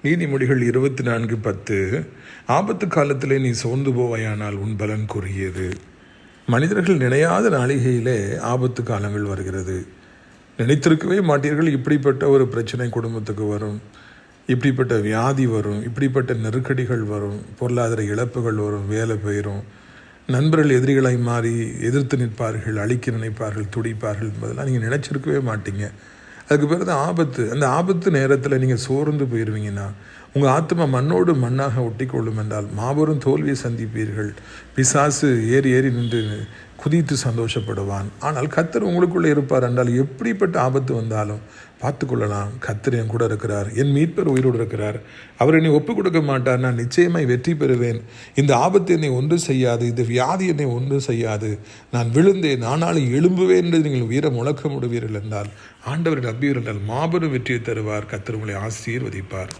நீதிமொழிகள் 24:10 ஆபத்து காலத்திலே நீ சோர்ந்து போவாயானால் உன் பலன் குறுகியது. மனிதர்கள் நினையாத நாளிகையிலே ஆபத்து காலங்கள் வருகிறது. நினைத்திருக்கவே மாட்டீர்கள் இப்படிப்பட்ட ஒரு பிரச்சனை குடும்பத்துக்கு வரும், இப்படிப்பட்ட வியாதி வரும், இப்படிப்பட்ட நெருக்கடிகள் வரும், பொருளாதார இழப்புகள் வரும், வேலை போயிடும், நண்பர்கள் எதிரிகளாய் மாறி எதிர்த்து நிற்பார்கள், அழிக்க நினைப்பார்கள், துடிப்பார்கள் என்பதெல்லாம் நீங்கள் நினச்சிருக்கவே மாட்டீங்க. அதுக்கு பிறகு ஆபத்து. அந்த ஆபத்து நேரத்தில் நீங்கள் சோர்ந்து போயிடுவீங்கன்னா உங்கள் ஆத்மா மண்ணோடு மண்ணாக ஒட்டி கொள்ளும் என்றால் மாபெரும் தோல்வியை சந்திப்பீர்கள். பிசாசு ஏறி ஏறி நின்று குதித்து சந்தோஷப்படுவான். ஆனால் கர்த்தர் உங்களுக்குள்ளே இருப்பார் என்றால் எப்படிப்பட்ட ஆபத்து வந்தாலும் பார்த்து கொள்ளலாம். கர்த்தர் என் கூட இருக்கிறார், என் மீட்பர் உயிரோடு இருக்கிறார், அவர் என்னை ஒப்புக் கொடுக்க மாட்டார், நான் நிச்சயமாய் வெற்றி பெறுவேன், இந்த ஆபத்து என்னை ஒன்று செய்யாது, இந்த வியாதி என்னை ஒன்று செய்யாது, நான் விழுந்தேன் ஆனாலும் எழும்புவேன் என்று நீங்கள் வீர முழக்க முடிவீர்கள் என்றால், ஆண்டவர் நம்புவீர்கள் என்றால் மாபெரும் வெற்றியை தருவார். கர்த்தர் உங்களை ஆசீர்வதிப்பார்.